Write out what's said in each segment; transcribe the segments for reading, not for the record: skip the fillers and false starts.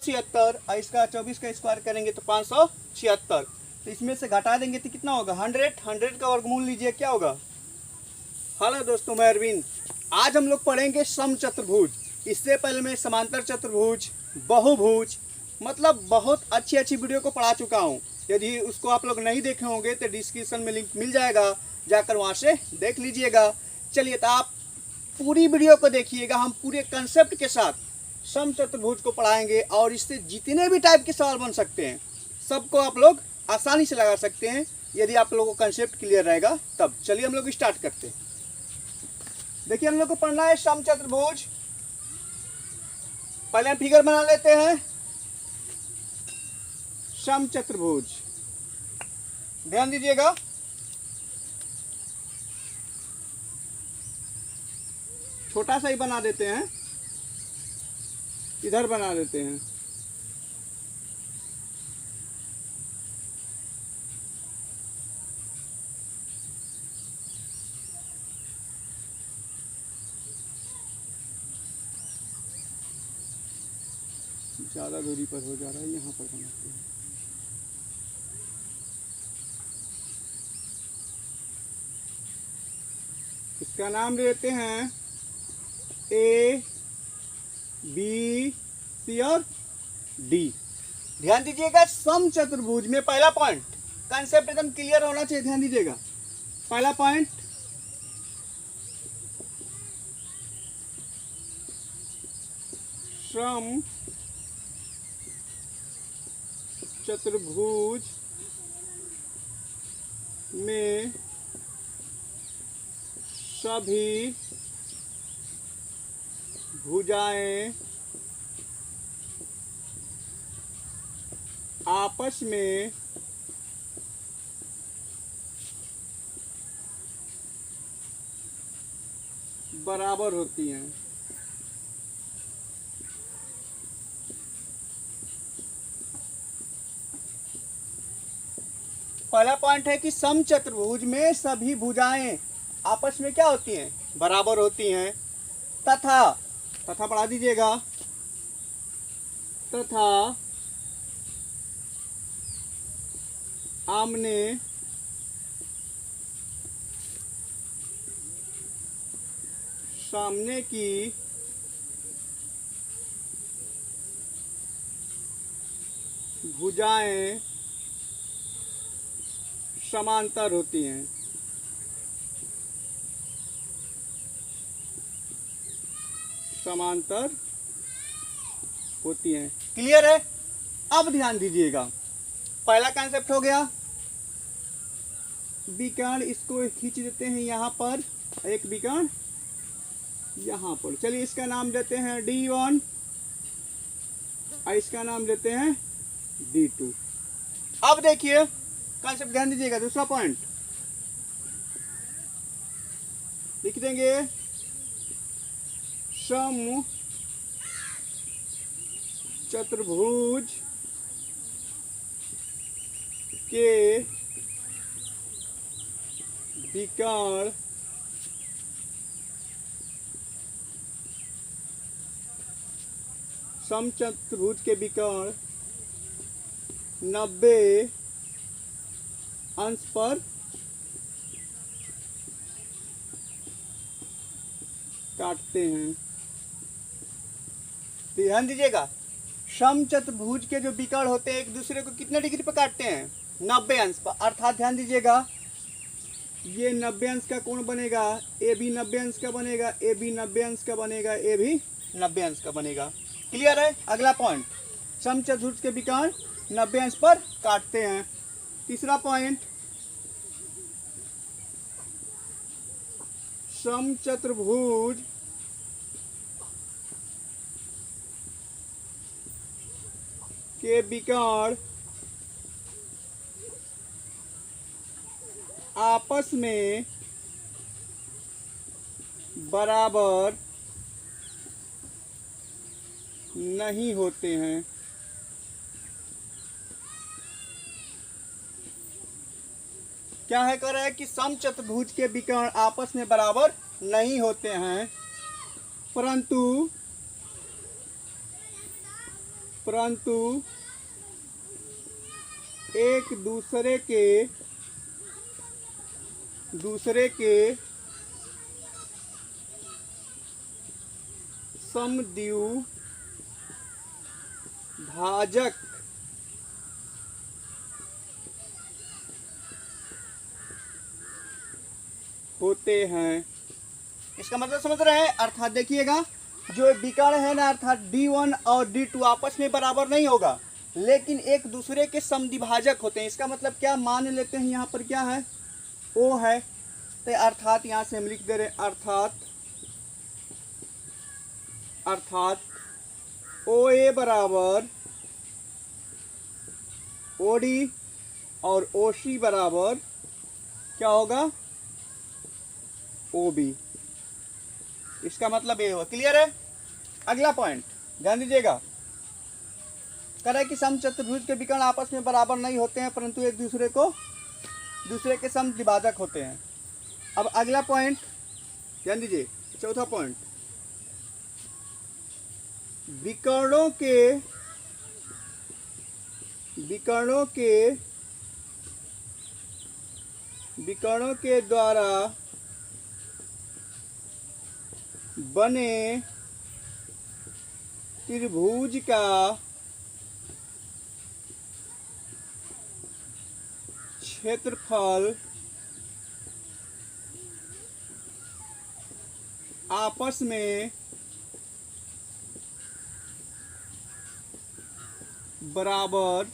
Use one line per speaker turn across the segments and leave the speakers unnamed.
576 और इसका 24 का स्क्वायर करेंगे तो 576। तो इसमें से घटा देंगे तो कितना होगा 100 का वर्गमूल लीजिए क्या होगा। हेलो दोस्तों, मैं अरविंद। आज हम लोग पढ़ेंगे समचतुर्भुज। इससे पहले मैं समांतर चतुर्भुज, बहुभुज, मतलब बहुत अच्छी अच्छी वीडियो को पढ़ा चुका हूँ। यदि उसको आप लोग नहीं देखे होंगे तो डिस्क्रिप्शन में लिंक मिल जाएगा, जाकर वहाँ से देख लीजिएगा। चलिए, तो आप पूरी वीडियो को देखिएगा। हम पूरे कंसेप्ट के साथ समचतुर्भुज को पढ़ाएंगे और इससे जितने भी टाइप के सवाल बन सकते हैं सबको आप लोग आसानी से लगा सकते हैं, यदि आप लोगों को कंसेप्ट क्लियर रहेगा तब। चलिए हम लोग स्टार्ट करते हैं। देखिए, हम लोग को पढ़ना है समचतुर्भुज। पहले हम फिगर बना लेते हैं। समचतुर्भुज, ध्यान दीजिएगा। छोटा सा ही बना देते हैं, इधर बना देते हैं। ज़्यादा दूरी पर हो जा रहा है, यहाँ पर बनाते हैं। इसका नाम देते हैं ए, बी, सी और डी। ध्यान दीजिएगा, समचतुर्भुज में पहला पॉइंट, कंसेप्ट एकदम क्लियर होना चाहिए। ध्यान दीजिएगा, पहला पॉइंट, समचतुर्भुज में सभी भुजाएं आपस में बराबर होती हैं। पहला पॉइंट है कि समचतुर्भुज में सभी भुजाएं आपस में क्या होती हैं, बराबर होती हैं। तथा पढ़ा दीजिएगा, तथा आमने सामने की भुजाएं समांतर होती हैं। समांतर होती हैं। क्लियर है? अब ध्यान दीजिएगा, पहला कॉन्सेप्ट हो गया विकर्ण। इसको खींच देते हैं यहाँ पर, एक विकर्ण यहाँ पर। चलिए, इसका नाम देते हैं D1 और इसका नाम देते हैं D2। अब देखिए कॉन्सेप्ट, ध्यान दीजिएगा। दूसरा पॉइंट लिख देंगे, समचतुर्भुज के विकर्ण समचतुर्भुज के विकर्ण 90 अंश पर काटते हैं। ध्यान दीजिएगा, समचतुर्भुज के जो विकर्ण होते हैं एक दूसरे को कितने डिग्री पर काटते हैं, 90 अंश पर। अर्थात ध्यान दीजिएगा, ये 90 अंश का कोण बनेगा, ए भी 90 अंश का बनेगा, ए भी 90 अंश का बनेगा, ए भी 90 अंश का बनेगा। क्लियर है? अगला पॉइंट, समचतुर्भुज के विकर्ण 90 अंश पर काटते हैं। तीसरा पॉइंट, समचतुर्भुज के विकर्ण आपस में बराबर नहीं होते हैं। क्या है, कह रहा है कि समचतुर्भुज के विकर्ण आपस में बराबर नहीं होते हैं, परंतु परंतु एक दूसरे के समद्विभाजक होते हैं। इसका मतलब समझ रहे हैं? अर्थात देखिएगा, जो विकर्ण है ना, अर्थात D1 और D2 आपस में बराबर नहीं होगा, लेकिन एक दूसरे के समद्विभाजक होते हैं। इसका मतलब क्या, मान लेते हैं यहाँ पर क्या है, O है, तो अर्थात यहाँ से हम लिख दे रहे हैं अर्थात OA बराबर OD और OC बराबर क्या होगा, OB। इसका मतलब ये हुआ। क्लियर है? अगला पॉइंट ध्यान दीजिएगा, कह रहा है कि समचतुर्भुज के विकर्ण आपस में बराबर नहीं होते हैं, परंतु एक दूसरे के समद्विभाजक होते हैं। अब अगला पॉइंट ध्यान दीजिए, चौथा पॉइंट, विकर्णों के द्वारा बने त्रिभुज का क्षेत्रफल आपस में बराबर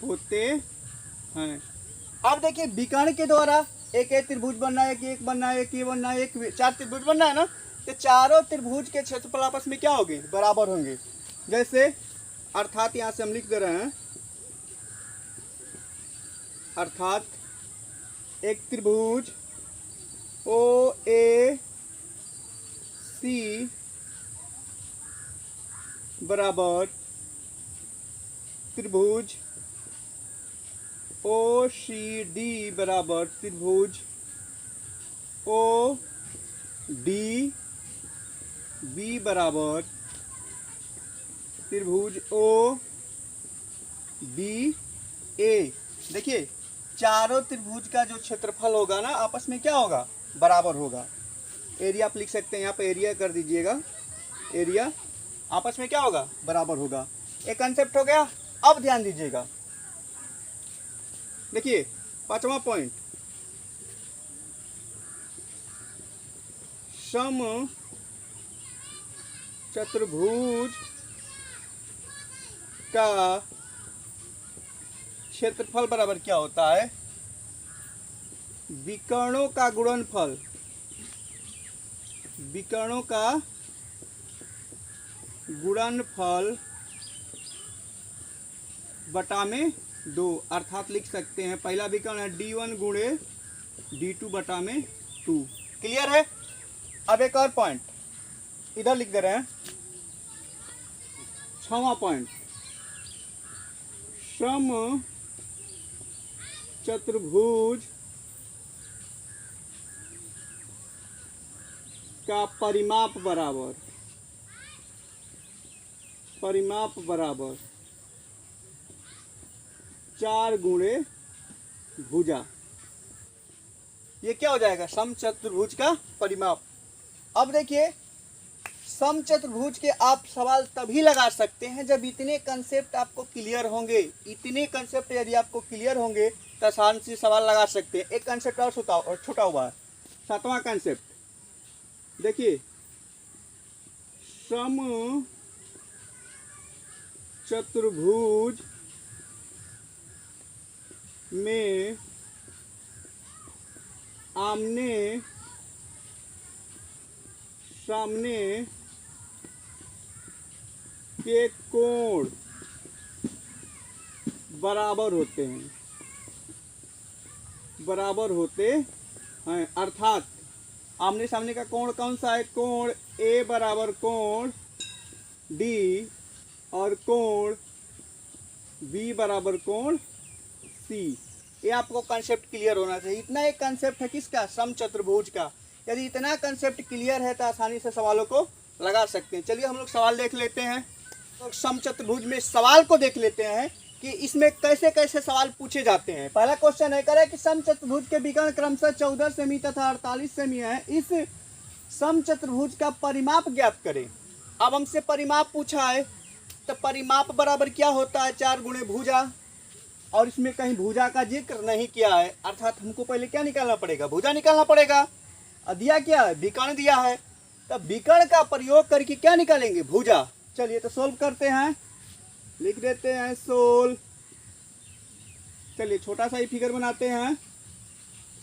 होते हैं। अब देखिए, विकर्ण के द्वारा एक त्रिभुज बनना है, एक बनना है, एक ये बनना है, एक चार त्रिभुज बनना है ना, तो चारों त्रिभुज के क्षेत्रफल आपस में क्या होंगे, बराबर होंगे। जैसे अर्थात यहाँ से हम लिख दे रहे हैं, अर्थात एक त्रिभुज OAC बराबर त्रिभुज OCD बराबर त्रिभुज ODB बराबर त्रिभुज OBA। देखिए, चारों त्रिभुज का जो क्षेत्रफल होगा ना, आपस में क्या होगा, बराबर होगा। एरिया आप लिख सकते हैं, यहाँ पे एरिया कर दीजिएगा, एरिया आपस में क्या होगा, बराबर होगा। एक कंसेप्ट हो गया। अब ध्यान दीजिएगा, देखिए पांचवा पॉइंट, समचतुर्भुज का क्षेत्रफल बराबर क्या होता है, विकर्णों का गुणनफल, विकर्णों का गुणनफल बटा में 2। अर्थात लिख सकते हैं, पहला विकर्ण है D1 गुणे D2 बटा में 2। क्लियर है? अब एक और पॉइंट इधर लिख दे रहे हैं, छठवां पॉइंट, समचतुर्भुज का परिमाप बराबर 4 गुणे भुजा। ये क्या हो जाएगा, समचतुर्भुज का परिमाप। अब देखिए, समचतुर्भुज के आप सवाल तभी लगा सकते हैं जब इतने कंसेप्ट आपको क्लियर होंगे। इतने कंसेप्ट यदि आपको क्लियर होंगे तो आसान से सवाल लगा सकते हैं। एक कंसेप्ट और छोटा हुआ है, सातवां कंसेप्ट देखिए, समचतुर्भुज में आमने सामने के कोण बराबर होते हैं। अर्थात आमने सामने का कोण कौन सा है, कोण A बराबर कोण D और कोण B बराबर कोण C। ये आपको कंसेप्ट क्लियर होना चाहिए। इतना एक कंसेप्ट है किसका, समचतुर्भुज का। यदि इतना कंसेप्ट क्लियर है तो आसानी से सवालों को लगा सकते हैं। चलिए हम लोग सवाल देख लेते हैं। तो समचतुर्भुज में सवाल को देख लेते हैं कि इसमें कैसे कैसे सवाल पूछे जाते हैं। पहला क्वेश्चन है, करें कि समचतुर्भुज के विकर्ण क्रमशः 14 सेमी तथा 48 सेमी है, इस समचतुर्भुज का परिमाप ज्ञात करें। अब हमसे परिमाप पूछा है, तो परिमाप बराबर क्या होता है, 4 गुणे भुजा, और इसमें कहीं भुजा का जिक्र नहीं किया है, अर्थात हमको पहले क्या निकालना पड़ेगा, भुजा निकालना पड़ेगा। दिया क्या है, विकर्ण दिया है, तब विकर्ण का प्रयोग करके क्या निकालेंगे, भुजा। चलिए तो सोल्व करते हैं, लिख देते हैं सोल्व। चलिए छोटा सा ही फिगर बनाते हैं,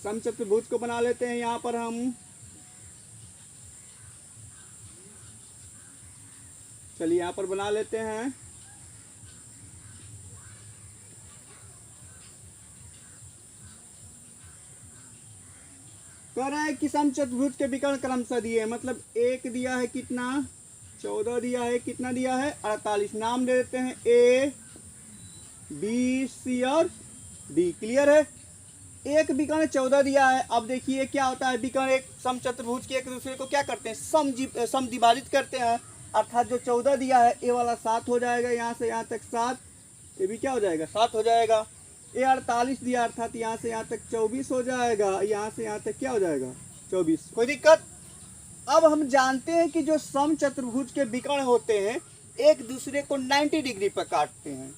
समचतुर्भुज को बना लेते हैं यहाँ पर हम। चलिए यहाँ पर बना लेते हैं। कह रहा है कि समचतुर्भुज के विकर्ण क्रमशः दिए, मतलब एक दिया है कितना, 14 दिया है, कितना दिया है 48। नाम दे देते हैं ए बी सी और डी। क्लियर है। एक विकर्ण 14 दिया है। अब देखिए क्या होता है, विकर्ण एक समचतुर्भुज के एक दूसरे को क्या करते हैं, समद्विभाजित करते हैं, अर्थात जो 14 दिया है ये वाला 7 हो जाएगा, यहाँ से यहाँ तक 7, ये भी क्या हो जाएगा 7 हो जाएगा। ये 48 दिया, अर्थात यहाँ से यहाँ तक 24 हो जाएगा, यहाँ से यहाँ तक क्या हो जाएगा 24। कोई दिक्कत। अब हम जानते हैं कि जो समचतुर्भुज के विकर्ण होते हैं एक दूसरे को 90 डिग्री पर काटते हैं।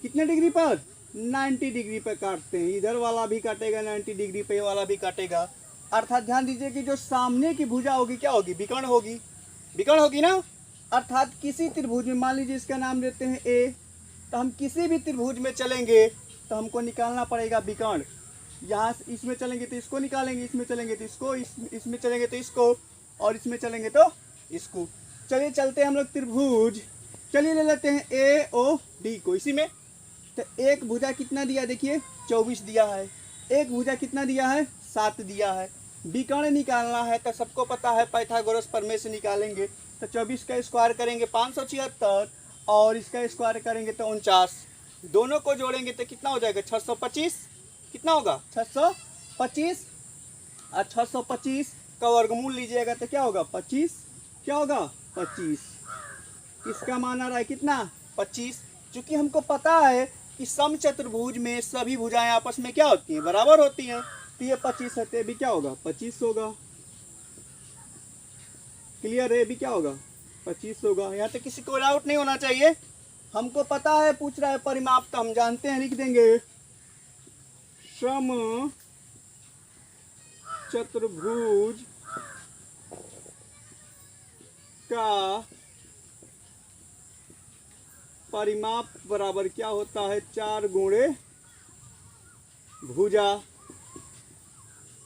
कितने डिग्री पर, 90 डिग्री पर काटते हैं। इधर वाला भी काटेगा 90 डिग्री पे, वाला भी काटेगा, अर्थात ध्यान दीजिए कि जो सामने की भुजा होगी क्या होगी, विकर्ण होगी, विकर्ण होगी ना। अर्थात किसी त्रिभुज में, मान लीजिए इसका नाम देते हैं ए, तो हम किसी भी त्रिभुज में चलेंगे तो हमको निकालना पड़ेगा विकर्ण। यहाँ इसमें चलेंगे तो इसको निकालेंगे, इसमें चलेंगे तो इसको, इसमें चलेंगे तो इसको, और इसमें चलेंगे तो इसको। चलिए चलते हैं हम लोग त्रिभुज। चलिए ले लेते हैं ए ओ डी को इसी में। तो एक भुजा कितना दिया, देखिए 24 दिया है, एक भुजा कितना दिया है 7 दिया है। विकर्ण निकालना है तो सबको पता है पाइथागोरस प्रमेय से निकालेंगे। तो 24 का स्क्वायर करेंगे 576, और इसका स्क्वायर करेंगे तो 49, दोनों को जोड़ेंगे तो कितना हो जाएगा 625। कितना होगा 625, और 625 का वर्गमूल लीजिएगा तो क्या होगा 25, क्या होगा 25। इसका मान आ रहा है कितना 25। चूंकि हमको पता है कि समचतुर्भुज में सभी भुजाएं आपस में क्या होती हैं, बराबर होती हैं, तो ये 25 है, तो भी क्या होगा 25 होगा। क्लियर है, भी क्या होगा 25 होगा। यहाँ तक किसी को डाउट नहीं होना चाहिए। हमको पता है पूछ रहा है परिमाप, तो हम जानते हैं, लिख देंगे समचतुर्भुज का परिमाप बराबर क्या होता है, 4 गुणे भुजा।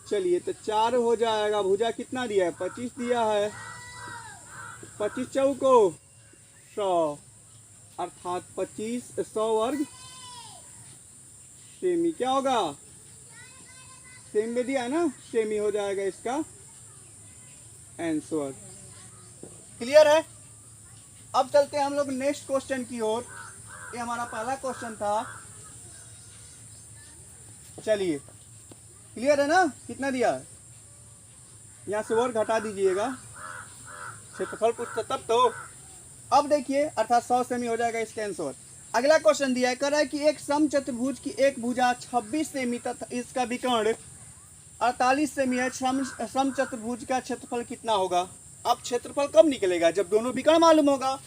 चलिए तो 4 हो जाएगा, भुजा कितना दिया है 25 दिया है, 25 चौको 100, अर्थात 25 100 वर्ग सेमी। क्या होगा, सेमी में दिया है ना, सेमी हो जाएगा इसका आंसर। क्लियर है। अब चलते हैं हम लोग नेक्स्ट क्वेश्चन की ओर। ये हमारा पहला क्वेश्चन था। चलिए क्लियर है ना, कितना दिया है, यहाँ से और घटा दीजिएगा, क्षेत्रफल पूछता तब तो। अब देखिए अर्थात 100 सेमी हो जाएगा इसका आंसर। अगला क्वेश्चन दिया है, कह रहा है कि एक समचतुर्भुज की एक भुजा 26 सेमी तथा इसका विकर्ण 48 सेमी है, समचतुर्भुज का क्षेत्रफल कितना होगा। अब क्षेत्रफल कब निकलेगा, जब दोनों विकर्ण मालूम होगा।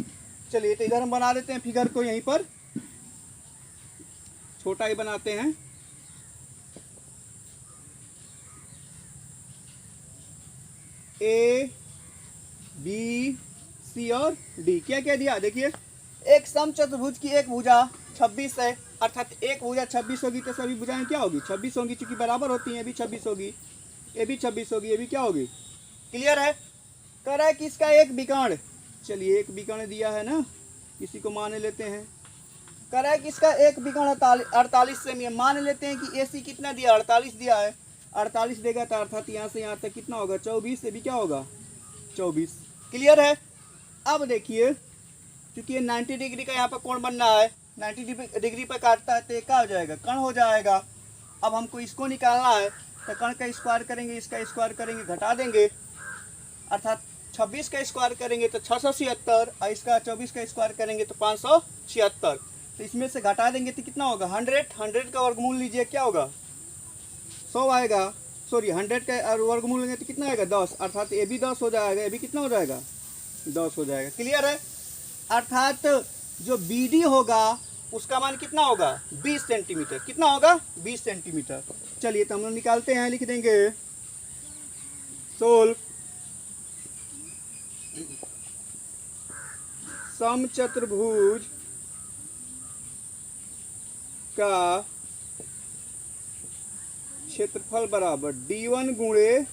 चलिए तो इधर हम बना देते हैं फिगर को, यहीं पर छोटा ही बनाते हैं। ए बी सी और डी। क्या क्या दिया, देखिए एक समचतुर्भुज की एक भुजा 26 है, अर्थात एक भुजा 26 होगी तो सभी भुजाएं क्या होगी 26 होंगी, चूंकि बराबर होती हैं। ये भी 26 होगी, ये भी 26 होगी, ये भी क्या होगी। क्लियर है। कह रहा है कि इसका एक विकर्ण, चलिए एक विकर्ण दिया है ना, किसी को मान लेते हैं। कह रहा है कि इसका एक विकर्ण 48 सेमी है। मान लेते हैं कि AC कितना दिया 48 दिया है, 48 देगा तो अर्थात यहाँ से यहाँ तक कितना होगा 24, से भी क्या होगा 24। क्लियर है। अब देखिए क्योंकि ये 90 डिग्री का यहाँ पर कोण बनना है, 90 डिग्री पर काटता है तो क्या हो जाएगा, कर्ण हो जाएगा। अब हमको इसको निकालना है तो कर्ण का स्क्वायर करेंगे, इसका स्क्वायर करेंगे, घटा देंगे, अर्थात 26 का स्क्वायर करेंगे तो 676 और इसका 24 का स्क्वायर करेंगे तो 576। तो इसमें से घटा देंगे तो कितना होगा 100 का वर्गमूल लीजिए क्या होगा 100 आएगा। सॉरी 100 का वर्गमूल लेंगे तो कितना आएगा 10, अर्थात ये भी 10 हो जाएगा, ये भी कितना हो जाएगा 10 हो जाएगा। क्लियर है। अर्थात जो BD होगा उसका मान कितना होगा 20 सेंटीमीटर। कितना होगा 20 सेंटीमीटर। चलिए तो हम लोग निकालते हैं, लिख देंगे सोल्व समचतुर्भुज का क्षेत्रफल बराबर D1 गुणे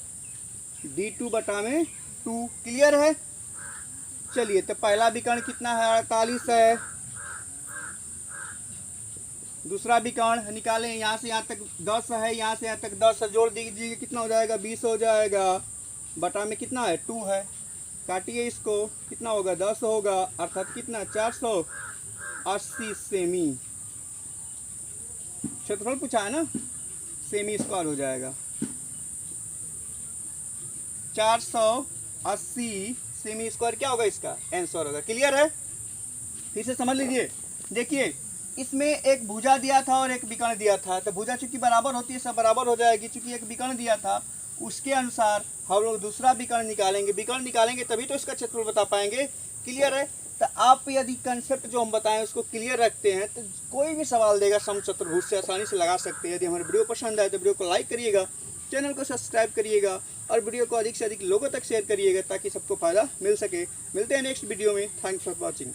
D2 बटा में 2। क्लियर है। चलिए तो पहला विकर्ण कितना है 48 है, दूसरा विकर्ण निकालें, यहाँ से यहाँ तक 10 है, यहाँ से यहाँ तक 10 है, जोड़ दीजिए कितना हो जाएगा 20 हो जाएगा, बटा में कितना है 2 है, काटिए इसको कितना होगा 10 होगा, अर्थात कितना 480 सेमी। क्षेत्रफल पूछा है ना, सेमी स्क्वायर हो जाएगा 480 सेमी स्क्वायर क्या होगा इसका आंसर होगा। क्लियर है। फिर से समझ लीजिए। देखिए इसमें एक भुजा दिया था और एक विकर्ण दिया था, तो भुजा चूंकि बराबर होती है सब बराबर हो जाएगी। चूंकि एक विकर्ण दिया था उसके अनुसार हम लोग दूसरा विकर्ण निकालेंगे, विकर्ण निकालेंगे तभी तो इसका क्षेत्रफल बता पाएंगे। क्लियर है। तो आप यदि कंसेप्ट जो हम बताएं उसको क्लियर रखते हैं तो कोई भी सवाल देगा समचतुर्भुज से आसानी से लगा सकते हैं। यदि हमारे वीडियो पसंद आए तो वीडियो को लाइक करिएगा, चैनल को सब्सक्राइब करिएगा और वीडियो को अधिक से अधिक लोगों तक शेयर करिएगा ताकि सबको फायदा मिल सके। मिलते हैं नेक्स्ट वीडियो में। Thanks for watching.